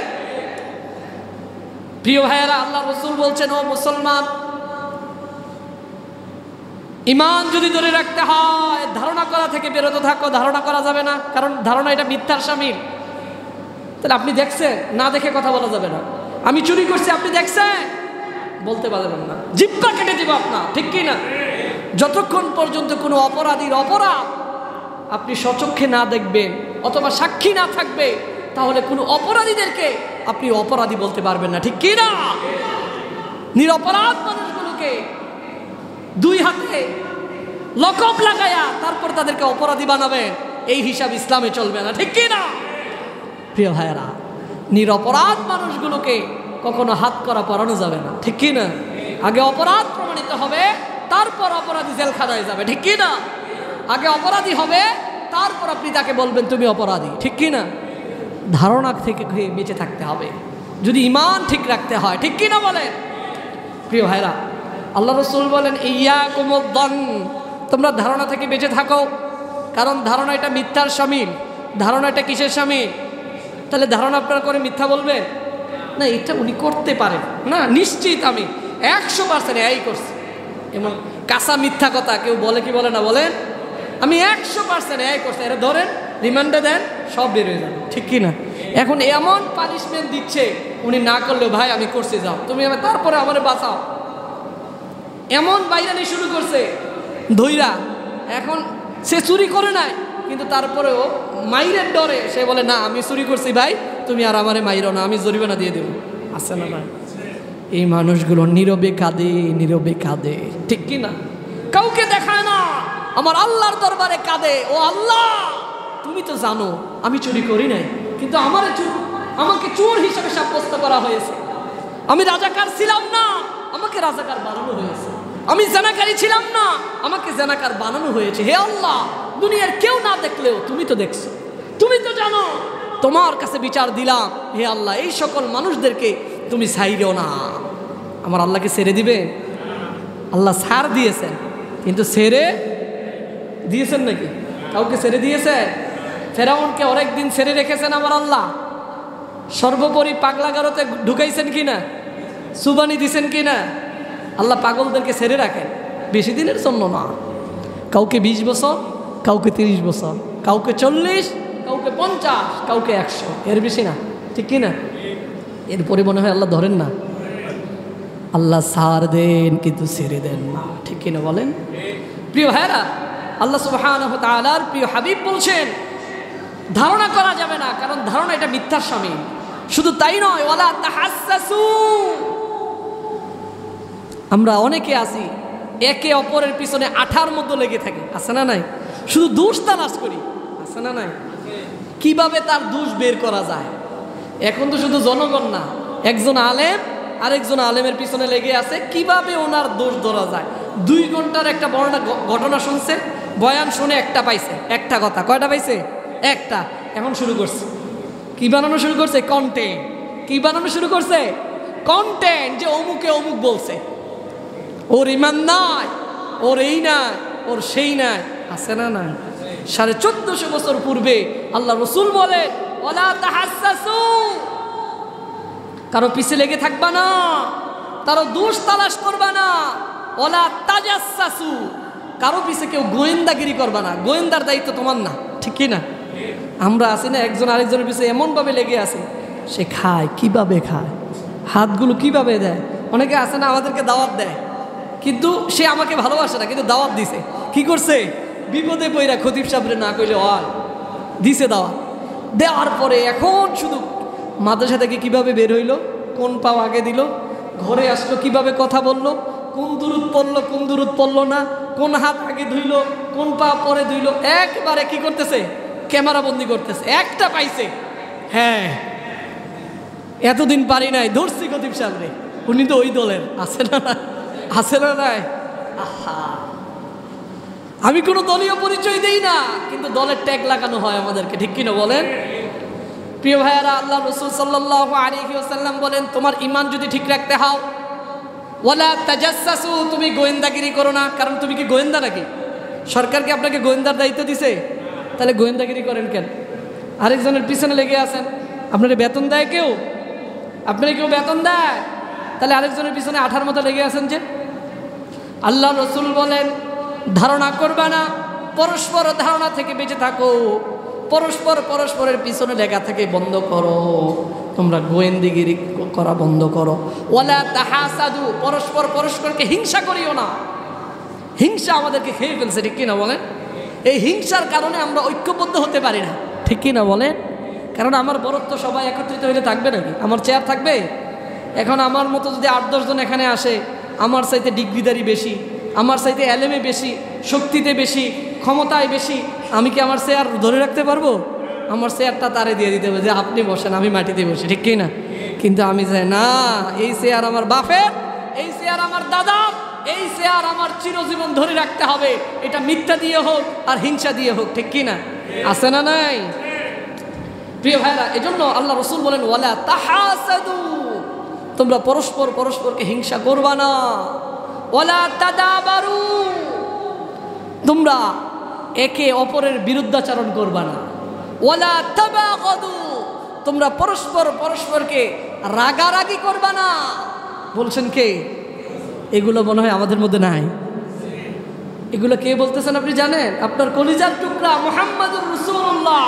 প্রিয় ভাইয়েরা, আল্লাহ রাসূল বলছেন, ও মুসলমান, ঈমান যদি ধরে রাখতে হয় ধারণা করা থেকে বিরত থাকো। ধারণা করা যাবে না, কারণ ধারণা এটা মিথ্যার শামিল। তাহলে আপনি দেখছেন, না দেখে কথা বলা যাবে না। আমি চুরি করছি, আপনি দেখছেন, বলতে পারবেন না, জিহ্বা কেটে দিব আপনার, ঠিক কিনা? যতক্ষণ পর্যন্ত কোনো অপরাধীর অপরাধ আপনি স্বচক্ষে না দেখবেন অথবা সাক্ষী না থাকবে, তাহলে কোনো অপরাধীদেরকে আপনি অপরাধী বলতে পারবেন না, ঠিক কিনা? নিরপরাধ মানুষগুলোকে দুই হাতে লকব লাগায়া তারপর তাদেরকে অপরাধী বানাবেন, এই হিসাব ইসলামে চলবে না, ঠিক কিনা? প্রিয় ভাইয়েরা, নিরপরাধ মানুষগুলোকে কখনো হাত করা পরানো যাবে না, ঠিক কিনা? আগে অপরাধ প্রমাণিত হবে, তারপর অপরাধী জেলখানায় যাবে, ঠিক কিনা? আগে অপরাধী হবে, তারপর আপনি তাকে বলবেন তুমি অপরাধী, ঠিক কিনা? ধারণা থেকে বেঁচে থাকতে হবে যদি ঈমান ঠিক রাখতে হয়, ঠিক কিনা বলেন? প্রিয় ভাইরা, আল্লাহ রাসূল বলেন ইয়াকুম ওয়ায-যন, তোমরা ধারণা থেকে বেঁচে থাকো, কারণ ধারণা এটা মিথ্যার শামিল। ধারণা এটা কিসের শামিল? তাহলে ধারণা আপনারা করে মিথ্যা বলবেন না, এটা উনি করতে পারেন না, নিশ্চিত আমি 100% এই করছি, এবং কাঁচা মিথ্যা কথা কেউ বলে কি বলে না বলেন? আমি 100% এই করছি, এরা ধরেন রিমান্ডে দেন, সব বের হয়ে যাবে, ঠিক কিনা? এখন এমন পানিশমেন্ট দিচ্ছে, উনি না করলেও ভাই আমি করছি, যাও তুমি, তারপরে আমারে বাঁচাও, এমন বাইরানি শুরু করছে ধইরা। এখন সে চুরি করে নাই, কিন্তু তারপরেও মাইরের ডরে সে বলে না আমি চুরি করছি ভাই, তুমি আর আমারে মাইরো না, আমি জরিমানা দিয়ে দেবো। আছে না ভাই? এই মানুষগুলো নীরবে কাঁদে, নীরবে কাঁদে, ঠিক কিনা? কাউকে দেখায় না, আমার আল্লাহর দরবারে কাঁদে, ও আল্লাহ তুমি তো জানো আমি চুরি করি নাই, কিন্তু আমাকে চোর হিসাবে সাব্যস্ত করা হয়েছে। আমি রাজাকার ছিলাম না, আমাকে রাজাকার বানানো হয়েছে। আমি জেনাকারী ছিলাম না, আমাকে জেনাকার বানানো হয়েছে। হে আল্লাহ, দুনিয়ার কেউ না দেখলেও তুমি তো দেখছো, তুমি তো জানো, তোমার কাছে বিচার দিলাম। হে আল্লাহ, এই সকল মানুষদেরকে তুমি ছাইরো না। আমার আল্লাহকে ছেড়ে দিবে? আল্লাহ ছাড় দিয়েছেন, কিন্তু ছেড়ে দিয়েছেন নাকি? কাউকে ছেড়ে দিয়েছে? ফেরাউনকে অনেক দিন ছেড়ে রেখেছেন আমার আল্লাহ, সর্বোপরি পাগলাগারোতে ঢুকাইছেন কিনা, সুবানি দিছেন কিনা। আল্লাহ পাগলদেরকে ছেড়ে রাখেন, বেশি দিনের জন্য না। কাউকে 20 বছর, কাউকে 30 বছর, কাউকে 40, কাউকে 50, কাউকে 100, এর বেশি না, ঠিক কিনা। এরপরে মনে হয় আল্লাহ ধরেন না, আল্লাহ ছাড় দেন কিন্তু ছেড়ে দেন না, ঠিক কিনা বলেন। প্রিয় ভাইরা, আল্লাহ সুবহানাহু ওয়া তাআলার প্রিয় হাবিব বলছেন ধারণা করা যাবে না, কারণ ধারণা এটা মিথ্যার শামিল। শুধু তাই নয়, ওয়ালা তাহাসসাসু, আমরা অনেকে আছি একে অপরের পিছনে আঠার মতো লেগে থাকি, আছে না নাই। শুধু দোষ তালাশ করি, আছে না নাই। কিভাবে তার দোষ বের করা যায়। এখন তো শুধু জনগণ না, একজন আলেম আরেকজন আলেমের পিছনে লেগে আছে, কিভাবে ওনার দোষ ধরা যায়। 2 ঘন্টার একটা বর্ণনা ঘটনা শুনছে, বয়ান শুনে একটা পাইছে, একটা কথা। কয়টা পাইছে? একটা। এখন শুরু করছে কি বানানো শুরু করছে? কন্টেন্ট। কি বানানো শুরু করছে? কন্টেন্ট। যে অমুকে অমুক বলছে, ওর ইমান নাই, ওর এই নাই, ওর সেই নাই, আছে না নাই। 1450 বছর পূর্বে আল্লাহ রসুল বলে ওয়ালা তাহাসসাসু, কারো পিছে লেগে থাকবা না, কারো দোষ তালাশ করবা না। ওয়ালা তাজাসসাসু, কারো পিছে কেউ গোয়েন্দাগিরি করবা না, গোয়েন্দার দায়িত্ব তোমার না, ঠিক কি না। আমরা আছি না একজন আরেকজনের পিছে এমনভাবে লেগে আছে, সে খায় কিভাবে খায়, হাতগুলো কিভাবে দেয়। অনেকে আছে না আমাদেরকে দাওয়াত দেয়, কিন্তু সে আমাকে ভালোবাসে না, কিন্তু দাওয়াত দিছে। কি করছে? বিপদে পইরা খতিব সাহেবরে না কইলে হয়, দিছে দাওয়াত। দেওয়ার পরে এখন শুধু মাদ্রাসা থেকে কিভাবে বের হইলো, কোন পাও আগে দিল, ঘরে আসলো কিভাবে কথা বললো, কোন দুরুদ পড়লো, কোন দুরুদ পড়লো না, কোন হাত আগে ধুইলো, কোন পা পরে ধুইলো, একবারে কি করতেছে? ক্যামেরা বন্দি করতেছে। একটা পাইছে, হ্যাঁ এতদিন পারি নাই, ধরছি খতিব সাহেবরে, উনি তো ওই দলের, আছে না, আছে না নাই। আহা, আমি কোনো দলীয় পরিচয় দেই না, কিন্তু দলের ট্যাগ লাগানো হয় আমাদেরকে, ঠিক কিনা বলেন। প্রিয় ভাইয়ারা, আল্লাহ রাসূল সাল্লাল্লাহু আলাইহি ওয়াসাল্লাম বলেন তোমার ঈমান যদি ঠিক রাখতে হও, ওয়ালা তাজাসসাসু, তুমি গোয়েন্দাগিরি করো না। কারণ তুমি কি গোয়েন্দা নাকি? সরকারকে আপনাকে গোয়েন্দার দায়িত্ব দিছে, তাহলে গোয়েন্দাগিরি করেন কেন? আরেকজনের পিছনে লেগে আছেন। আপনার বেতন দেয় কেউ? আপনার কেউ বেতন দেয়? তাহলে আরেকজনের পিছনে আঠার মতো লেগে আছেন যে। আল্লাহ রাসূল বলেন ধারণা করবা না, পরস্পর ধারণা থেকে বেঁচে থাকো, পরস্পর পরস্পরের পিছনে লেখা থেকে বন্ধ করো, তোমরা গোয়েন্দাগিরি করা বন্ধ করো। ওয়ালা তাহাসাদু, পরস্পর পরস্পরকে হিংসা করিও না। হিংসা আমাদেরকে খেয়ে ফেলছে, ঠিক কিনা বলেন। এই হিংসার কারণে আমরা ঐক্যবদ্ধ হতে পারি না, ঠিক কিনা বলেন। কারণ আমার বরত্ব সবাই একত্রিত হইলে থাকবে নাকি? আমার চেয়ার থাকবে? এখন আমার মতো যদি 8-10 জন এখানে আসে, আমার চাইতে ডিগ্রিদারি বেশি, আমার চাইতে এলেমে বেশি, শক্তিতে বেশি, ক্ষমতায় বেশি, আমি কি আমার চেয়ার ধরে রাখতে পারবো? আমার চেয়ারটা তারে দিয়ে দিতে হবে যে আপনি বসেন, আমি মাটিতে বসি, ঠিক কি না। কিন্তু আমি চাই না, এই চেয়ার আমার বাপের, এই চেয়ার আমার দাদা, এই চেয়ার আমার চিরজীবন ধরে রাখতে হবে। এটা মিথ্যা দিয়ে হোক আর হিংসা দিয়ে হোক, ঠিক কি না। আছে না নাই? প্রিয় ভাইরা, এজন্য আল্লাহ রাসূল বলেন ওয়ালা তাহাসাদু, তোমরা পরস্পর পরস্পরকে হিংসা করবা না। ওয়ালা তাদাবারু, তোমরা একে অপরের বিরুদ্ধাচরণ করবা না। ওয়ালা তাবাগাদু, তোমরা পরস্পর পরস্পরকে রাগারাগি করবা না। বলছেন কে? এগুলো মনে হয় আমাদের মধ্যে নাই। এগুলো কে বলতেছেন আপনি জানেন? আপনার কলিজার টুকরা মুহাম্মদুর রাসূলুল্লাহ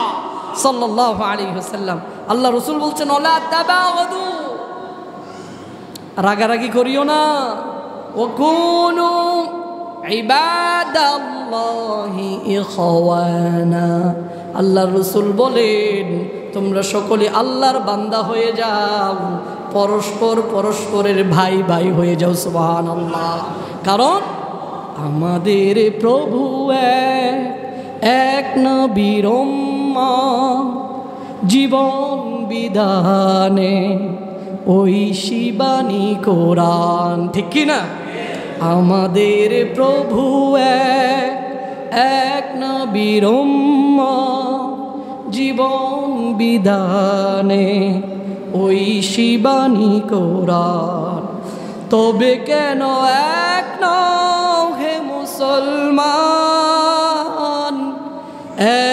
সাল্লাল্লাহু আলাইহি ওয়াসাল্লাম। আল্লাহ রাসূল বলছেন ওয়ালা তাবাগাদু, রাগারাগি করিও না। ওয়াকুনু ইবাদাল্লাহি ইখওয়ানা, আল্লাহ রাসূল বলেন তোমরা সকলে আল্লাহর বান্দা হয়ে যাও, পরস্পর পরস্পরের ভাই ভাই হয়ে যাও। সুবহানাল্লাহ। কারণ আমাদের প্রভু এক নবীর উম্মত, জীবন বিধানে ওই শিবানী কোরআন, ঠিক কি না। আমাদের প্রভু এক নবীর উম্মত, জীবন বিধানে ওই শিবানী কোরআন। তবে কেন এক নও হে মুসলমান,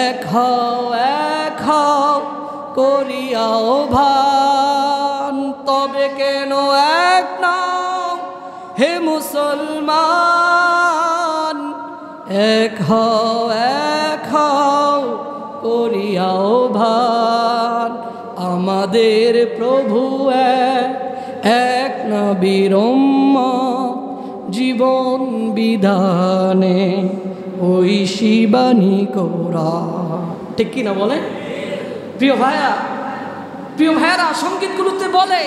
এক হও করিয়াও ভাই। কেন এক নাও হে মুসলমান, এক হও করিয়াও ভান, আমাদের প্রভু এক নবীর উম্মত, জীবন বিধানে ওই শিবানী কোরা। ঠিক কি না বলে? প্রিয় ভাইয়ারা, সংগীতগুলোতে বলে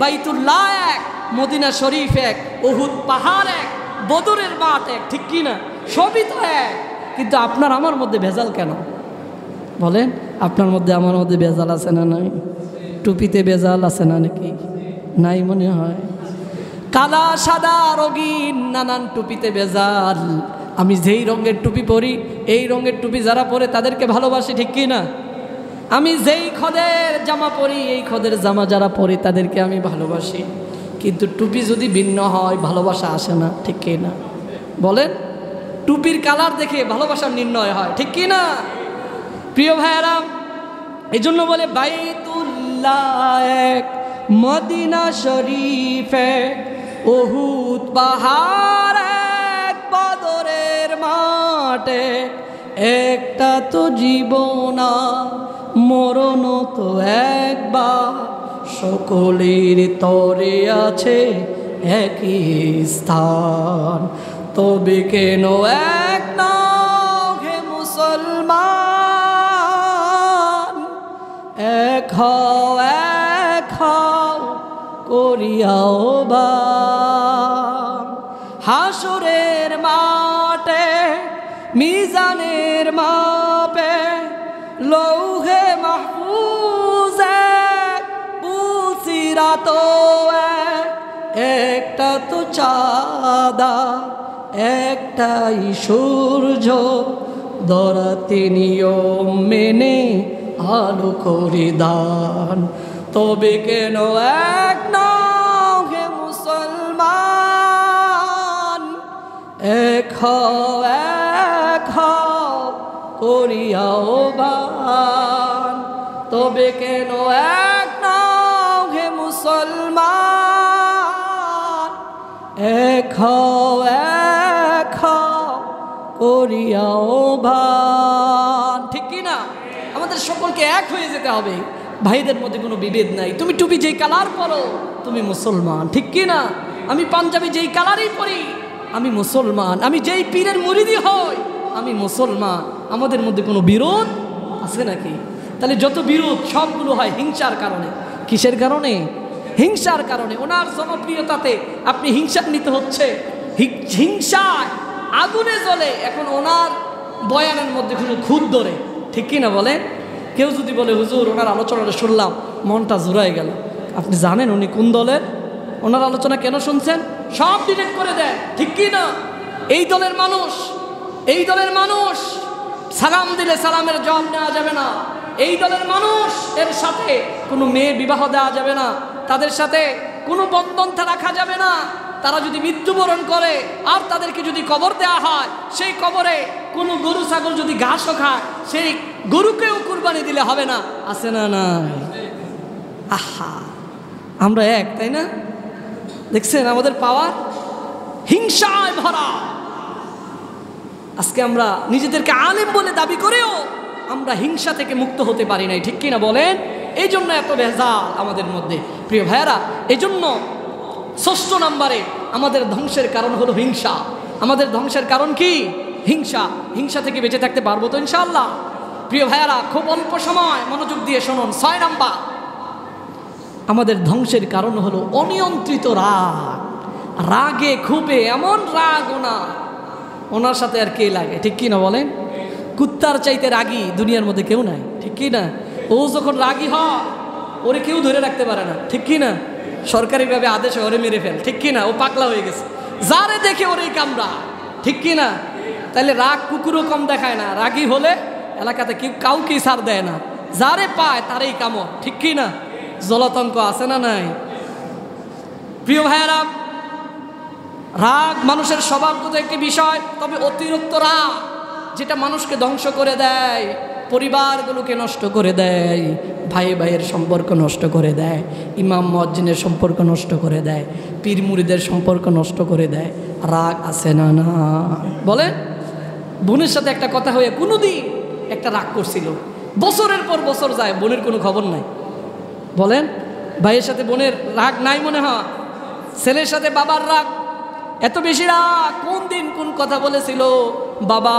বাইতুল্লাহ এক, মদিনা শরীফ এক, উহুদ পাহাড় এক, বদরের মাঠ এক। ঠিক কি না? সবই তো এক, কিন্তু আপনার আমার মধ্যে ভেজাল কেন বলেন? আপনার মধ্যে আমার মধ্যে ভেজাল আছে না নাই? টুপিতে ভেজাল আছে না নাকি? নাই মনে হয়। কালা সাদা রঙিন নানান টুপিতে ভেজাল। আমি যেই রঙের টুপি পরি, এই রঙের টুপি যারা পরে তাদেরকে ভালোবাসি। ঠিক কি না? আমি যেই খদের জামা পরি, এই খদের জামা যারা পরে তাদেরকে আমি ভালোবাসি। কিন্তু টুপি যদি ভিন্ন হয় ভালোবাসা আসে না। ঠিক কি না বলেন? টুপির কালার দেখে ভালোবাসার নির্ণয় হয়। ঠিক কি না? প্রিয় ভাইয়েরা, এই জন্য বলে বাইতুল্লাহ এক, মদিনা শরীফ এক, উহুদ পাহাড় এক, বদরের মাঠে, একটা তো জীবন মরণ তো একবার, সকলের তরে আছে একই স্থান, তবে কেন এক নাও হে মুসলমান, এক হও করিয়াও ভান, হাসরের মাঠে মিজানের মাপে, লৌহে মাহফুজে পুলসিরাত একটা তো চাঁদা, একটাই সূর্য, দরাতে নিয়ম মেনে আলো করে দান, তবে কেন এক নাও হে মুসলমান, এক হও করিয়াও ভান, তবে কেন এক নাও হে মুসলমান, এক হও করিয়াও ভান। ঠিক কি না? আমাদের সকলকে এক হয়ে যেতে হবে, ভাইদের মধ্যে কোনো বিভেদ নাই। তুমি টুপি যেই কালার পরো তুমি মুসলমান। ঠিক কি না? আমি পাঞ্জাবি যেই কালারই পরি আমি মুসলমান। আমি যেই পীরের মুরিদি হই আমি মুসলমান। আমাদের মধ্যে কোনো বিরোধ আছে নাকি? তাহলে যত বিরোধ সবগুলো হয় হিংসার কারণে। কিসের কারণে? হিংসার কারণে। ওনার জনপ্রিয়তাতে আপনি হিংসান্বিত হচ্ছে, হিংসায় আগুনে জ্বলে এখন ওনার বয়ানের মধ্যে কোনো খুদ ধরে। ঠিক কি না বলে? কেউ যদি বলে হুজুর ওনার আলোচনাটা শুনলাম মনটা জুড়াই গেল, আপনি জানেন উনি কোন দলের? ওনার আলোচনা কেন শুনছেন সব ডিলিট করে দেয়। ঠিক কি না? এই দলের মানুষ সালাম দিলে সালামের জবাব নেওয়া যাবে না। এই দলের মানুষ এর সাথে কোনো মেয়ে বিবাহ দেওয়া যাবে না, তাদের সাথে কোনো বন্ধন রাখা যাবে না। তারা যদি মৃত্যুবরণ করে আর তাদেরকে যদি কবর দেওয়া হয়, সেই কবরে কোনো গরু ছাগল যদি ঘাসও খায় সেই গরুকেও কুরবানি দিলে হবে না। আছে না নাই? আহা, আমরা এক, তাই না? দেখছেন আমাদের পাওয়ার হিংসায় ভরা। আজকে আমরা নিজেদেরকে আলেম বলে দাবি করেও আমরা হিংসা থেকে মুক্ত হতে পারি নাই। ঠিক কিনা বলেন? এই জন্য এত ভেজাল আমাদের মধ্যে। প্রিয় ভাইয়েরা, এই জন্য ৬ষ্ঠ নম্বরে আমাদের ধ্বংসের কারণ হলো হিংসা। আমাদের ধ্বংসের কারণ কি? হিংসা। হিংসা থেকে বেঁচে থাকতে পারবো তো ইনশাআল্লাহ? প্রিয় ভাইয়েরা, খুব অল্প সময় মনোযোগ দিয়ে শুনুন। ৬ নাম্বার আমাদের ধ্বংসের কারণ হলো অনিয়ন্ত্রিত রাগ। রাগে খুবে এমন রাগ ওনার সাথে আর কে লাগে? ঠিক কি না বলেন? কুত্তার চাইতে রাগী দুনিয়ার মধ্যে কেউ নাই। ঠিক কি না? ও যখন রাগী হয় ওরে কেউ ধরে রাখতে পারে না। ঠিক কি না? সরকারিভাবে আদেশে ওরে মেরে ফেল। ঠিক কি না? ও পাগলা হয়ে গেছে, যারে দেখে ওরেই কামড়া। ঠিক কি না? তাহলে রাগ কুকুরও কম দেখায় না। রাগী হলে এলাকাতে কেউ কাউকেই ছাড় দেয় না, যারে পায় তারই কামড়। ঠিক কি না? জলাতঙ্ক আছে না নাই? প্রিয় ভাইয়েরা, রাগ মানুষের স্বভাবগত একটি বিষয়, তবে অতিরিক্ত রাগ যেটা মানুষকে ধ্বংস করে দেয়। পরিবারগুলোকে নষ্ট করে দেয়, ভাই ভাইয়ের সম্পর্ক নষ্ট করে দেয়, ইমাম মুয়াজ্জিনের সম্পর্ক নষ্ট করে দেয়, পীর মুরিদের সম্পর্ক নষ্ট করে দেয়। রাগ আছে না? না বলেন। বোনের সাথে একটা কথা হয়ে কোনোদিন একটা রাগ করছিল, বছরের পর বছর যায়, বোনের কোনো খবর নাই। বলেন, ভাইয়ের সাথে বোনের রাগ নাই মনে হয়, ছেলের সাথে বাবার রাগ এত বেশি রাগ। কোন দিন কোন কথা বলেছিল বাবা,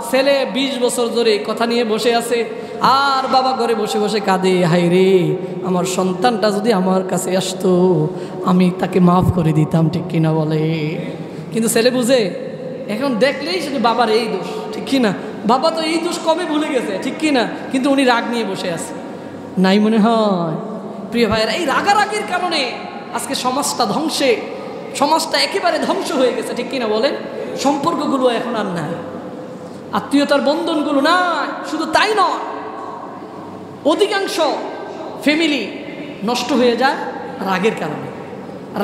ছেলে 20 বছর ধরে কথা নিয়ে বসে আছে, আর বাবা ঘরে বসে বসে কাঁদে, হায় রে আমার সন্তানটা যদি আমার কাছে আসতো আমি তাকে মাফ করে দিতাম, ঠিক কিনা বলে। কিন্তু ছেলে বুঝে, এখন দেখলেই শুধু বাবার এই দোষ, ঠিক কিনা। বাবা তো এই দোষ কবে ভুলে গেছে, ঠিক কিনা, কিন্তু উনি রাগ নিয়ে বসে আছে, নাই মনে হয়। প্রিয় ভাইয়েরা, এই রাগারাগির কারণে আজকে সমাজটা ধ্বংসে, সমাজটা একেবারে ধ্বংস হয়ে গেছে, ঠিক কিনা বলেন। সম্পর্কগুলো এখন আর নাই, আত্মীয়তার বন্ধনগুলো নাই। শুধু তাই নয়, অধিকাংশ ফ্যামিলি নষ্ট হয়ে যায় রাগের কারণে।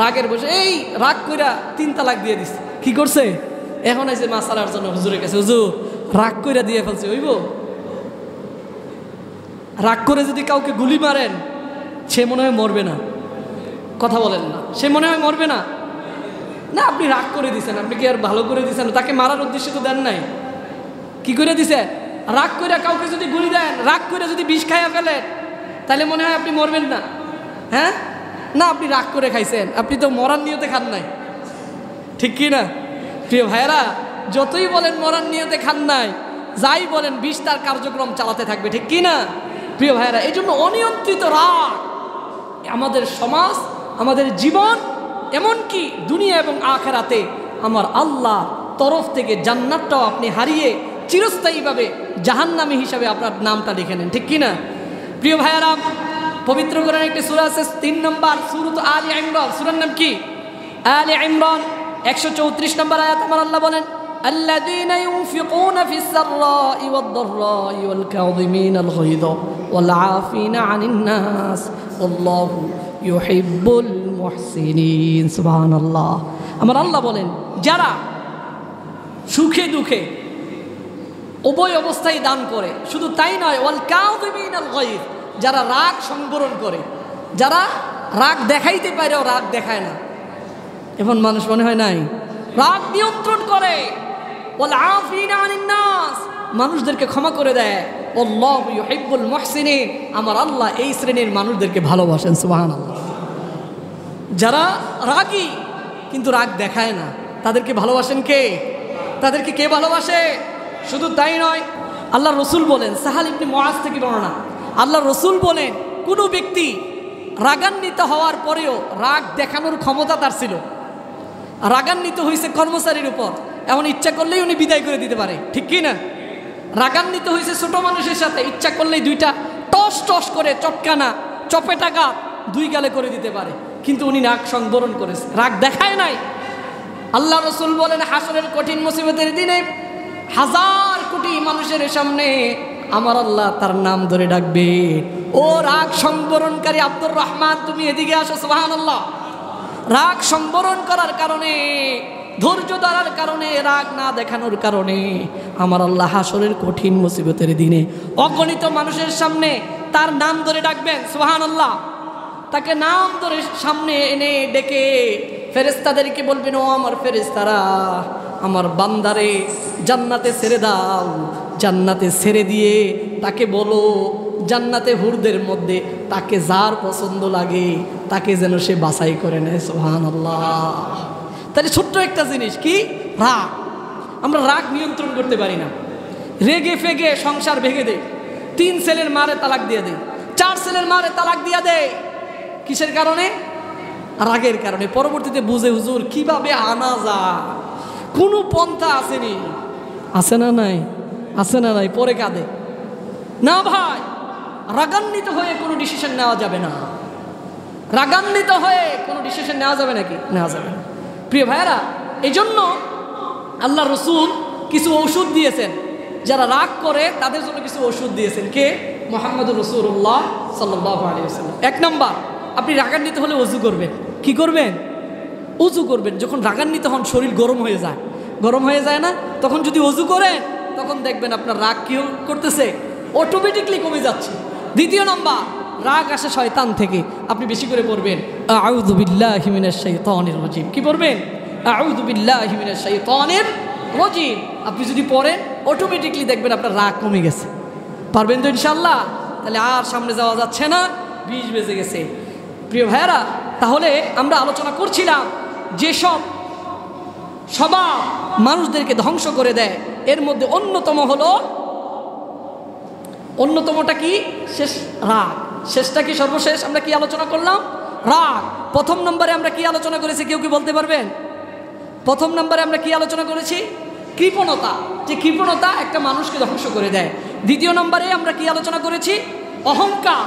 রাগের বসে এই রাগ কইরা 3 তালাক দিয়ে দিচ্ছে। কি করছে? এখন এসে মাসালার জন্য হুজুরের কাছে, হুজুর রাগ কইরা দিয়ে ফেলছে, হইব? রাগ করে যদি কাউকে গুলি মারেন, সে মনে হয় মরবে না। কথা বলেন না, সে মনে হয় মরবে না। না, আপনি রাগ করে দিছেন, আপনি কি আর ভালো করে দিছেন? তাকে মারার উদ্দেশ্যে তো দেন নাই। কি করে দিছে? রাগ করে কাউকে যদি গুলি দেন, রাগ করে যদি বিষ খাইয়া ফেলেন, তাহলে মনে হয় আপনি মরবেন না। হ্যাঁ না, আপনি রাগ করে খাইছেন, আপনি তো মরার নিয়তে খান নাই, ঠিক কি না? প্রিয় ভাইয়েরা, যতই বলেন মরার নিয়তে খান নাই, যাই বলেন বিষ তার কার্যক্রম চালাতে থাকবে, ঠিক কি না? প্রিয় ভাইয়েরা, এই জন্য অনিয়ন্ত্রিত রাগ আমাদের সমাজ, আমাদের জীবন, এমনকি দুনিয়া এবং আখিরাতে আমার আল্লাহ তরফ থেকে জান্নাতটাও আপনি হারিয়ে চিরস্থায়ীভাবে জাহান্নামী হিসাবে আপনার নামটা লিখে নেন, ঠিক কিনা? প্রিয় ভাইয়েরা, পবিত্র কোরআনে একটি সূরা আছে 3 নম্বর সূরা আলে ইমরান। সূরার নাম কি? আলে ইমরান 134 নম্বর আয়াত। আমার আল্লাহ বলেন, الذين ينفقون في السراء والضراء والكاظمين الغيظ والعافين عن الناس والله يحب المحسنين। সুবহানাল্লাহ। আমার আল্লাহ বলেন, যারা সুখে দুঃখে উভয় অবস্থায় দান করে, শুধু তাই নয়, ওয়াল কাযিমিনাল গায়জ, যারা রাগ সংবরণ করে, যারা রাগ দেখাইতে পারেও রাগ দেখায় না। এখন মানুষ মনে হয় নাই, রাগ নিয়ন্ত্রণ করে। ওয়াল আফিনা আনিন নাস, মানুষদেরকে ক্ষমা করে দেয়। আল্লাহু ইউহিব্বুল মুহসিনিন, আমার আল্লাহ এই শ্রেণীর মানুষদেরকে ভালোবাসেন। সুবহানাল্লাহ। যারা রাগী কিন্তু রাগ দেখায় না, তাদেরকে ভালোবাসেন কে? তাদেরকে কে ভালোবাসে? শুধু তাই নয়, আল্লাহ রসুল বলেন, সাহাল ইবনে মুআজ থেকে বর্ণনা, আল্লাহ রসুল বলেন, কোনো ব্যক্তি রাগান্বিত হওয়ার পরেও রাগ দেখানোর ক্ষমতা তার ছিল। রাগান্বিত হয়েছে কর্মচারীর উপর, এমন ইচ্ছা করলেই উনি বিদায় করে দিতে পারে, ঠিক কি না? রাগান্বিত হয়েছে ছোট মানুষের সাথে, ইচ্ছা করলেই 2টা টস টস করে চটকানা চপেটাকা 2 গালে করে দিতে পারে, কিন্তু উনি রাগ সংবরণ করেছে, রাগ দেখায় নাই। আল্লাহ রসুল বলেন, হাসরের কঠিন মুসিবতের দিনে 1000 কোটি মানুষের সামনে আমার আল্লাহ তার নাম ধরে ডাকবে, ও রাগ সংবরণকারী আব্দুর রহমান, তুমি এদিকে আসো। সুবহানাল্লাহ। রাগ সংবরণ করার কারণে, ধৈর্য ধরার কারণে, রাগ না দেখানোর কারণে আমার আল্লাহ হাসরের কঠিন মুসিবতের দিনে অগণিত মানুষের সামনে তার নাম ধরে ডাকবেন। সুবহানাল্লাহ। তাকে নাম ধরে সামনে এনে ডেকে ফেরেশতাদেরকে বলবেন, ও আমার ফেরেশতারা, আমার বান্দারে জান্নাতে ছেড়ে দাও। জান্নাতে ছেড়ে দিয়ে তাকে বলো, জান্নাতে হুরদের মধ্যে তাকে যার পছন্দ লাগে তাকে যেন সে বাছাই করে নেয়। সুবহানাল্লাহ। তাহলে ছোট্ট একটা জিনিস কি? রাগ। আমরা রাগ নিয়ন্ত্রণ করতে পারি না, রেগে ফেগে সংসার ভেঙে দেয়। 3 ছেলের মারে তালাক দিয়ে দেয়, 4 ছেলের মারে তালাক দিয়ে দেয়। কিসের কারণে? রাগের কারণে। পরবর্তীতে বুঝে, হুজুর কিভাবে আনা যায়, কোনো পন্থা আসেনি। আছে না নাই? আছে না নাই? পরে কাঁদে না। ভাই, রাগান্বিত হয়ে কোনো ডিসিশন নেওয়া যাবে না। রাগান্বিত হয়ে কোনো ডিসিশন নেওয়া যাবে নাকি? নেওয়া যাবে না। প্রিয় ভাইয়েরা, এই জন্য আল্লাহ রসুল কিছু ঔষধ দিয়েছেন, যারা রাগ করে তাদের জন্য কিছু ওষুধ দিয়েছেন। কে? মুহাম্মদুর রাসূলুল্লাহ সাল্লাল্লাহু আলাইহি ওয়াসাল্লাম। 1 নাম্বার, আপনি রাগান্বিত হলে ওযু করবেন। কি করবেন? ওযু করবেন। যখন রাগান্বিত হন শরীর গরম হয়ে যায়, গরম হয়ে যায় না? তখন যদি ওযু করেন, তখন দেখবেন আপনার রাগ কি করতেছে? অটোমেটিকলি কমে যাচ্ছে। দ্বিতীয় নাম্বার, রাগ আসে শয়তান থেকে, আপনি বেশি করে পড়বেন আউযু বিল্লাহি মিনাশ শাইতানির রাজিম। কি পড়বেন? আউযু বিল্লাহি মিনাশ শাইতানির রাজিম। আপনি যদি পড়েন অটোমেটিকলি দেখবেন আপনার রাগ কমে গেছে। পারবেন তো ইনশাআল্লাহ? তাহলে আর সামনে যাওয়া যাচ্ছে না, 20 বেজে গেছে। প্রিয় ভাইয়েরা, তাহলে আমরা আলোচনা করছিলাম যেসব স্বভাব মানুষদেরকে ধ্বংস করে দেয়, এর মধ্যে অন্যতমটা কি? শেষ, রাগ। শেষটা কি? সর্বশেষ আমরা কি আলোচনা করলাম? রাগ। প্রথম নম্বরে আমরা কি আলোচনা করেছি, কেউ কি বলতে পারবেন? প্রথম নম্বরে আমরা কি আলোচনা করেছি? কৃপণতা, যে কৃপণতা একটা মানুষকে ধ্বংস করে দেয়। দ্বিতীয় নম্বরে আমরা কি আলোচনা করেছি? অহংকার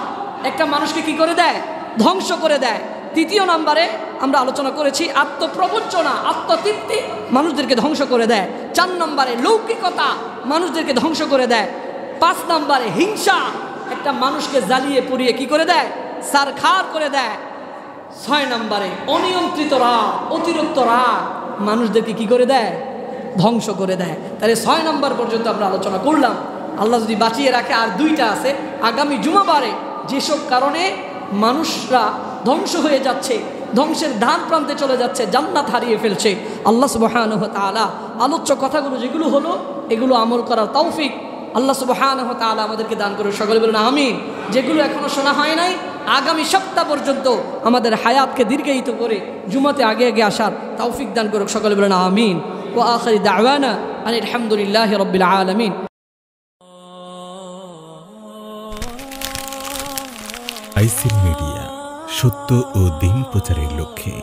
একটা মানুষকে কি করে দেয়? ধ্বংস করে দেয়। তৃতীয় নম্বরে আমরা আলোচনা করেছি আত্মপ্রবঞ্চনা, আত্মতৃপ্তি মানুষদেরকে ধ্বংস করে দেয়। 4 নম্বরে লৌকিকতা মানুষদেরকে ধ্বংস করে দেয়। 5 নম্বরে হিংসা একটা মানুষকে জ্বালিয়ে পুড়িয়ে কি করে দেয়? ছারখার করে দেয়। 6 নম্বরে অনিয়ন্ত্রিত রাগ, অতিরিক্ত রাগ মানুষদেরকে কি করে দেয়? ধ্বংস করে দেয়। তাহলে 6 নম্বর পর্যন্ত আমরা আলোচনা করলাম। আল্লাহ যদি বাঁচিয়ে রাখে আর 2টা আছে আগামী জুমাবারে, যেসব কারণে মানুষরা ধ্বংস হয়ে যাচ্ছে, ধ্বংসের ধান প্রান্তে চলে যাচ্ছে, জান্নাত হারিয়ে ফেলছে। আল্লাহ সুবহানাহু ওয়া তাআলা আলোচ্য কথাগুলো যেগুলো হলো এগুলো আমল করার তৌফিক আল্লাহ সুবহানাহু ওয়া তাআলা আমাদেরকে দান করুন। সকলে বলুন আমিন। যেগুলো এখনো শোনা হয় নাই, আগামী সপ্তাহ পর্যন্ত আমাদের হায়াতকে দীর্ঘায়িত করে জুমাতে আগে আগে আসার তৌফিক দান করুক। সকলে বলুন আমিন। ওয়া আখির দাওয়ানা আনিল হামদুলিল্লাহি রাব্বিল আলামিন। আইসিল মিডিয়া, সত্য ও দিন প্রচারের লক্ষ্যে।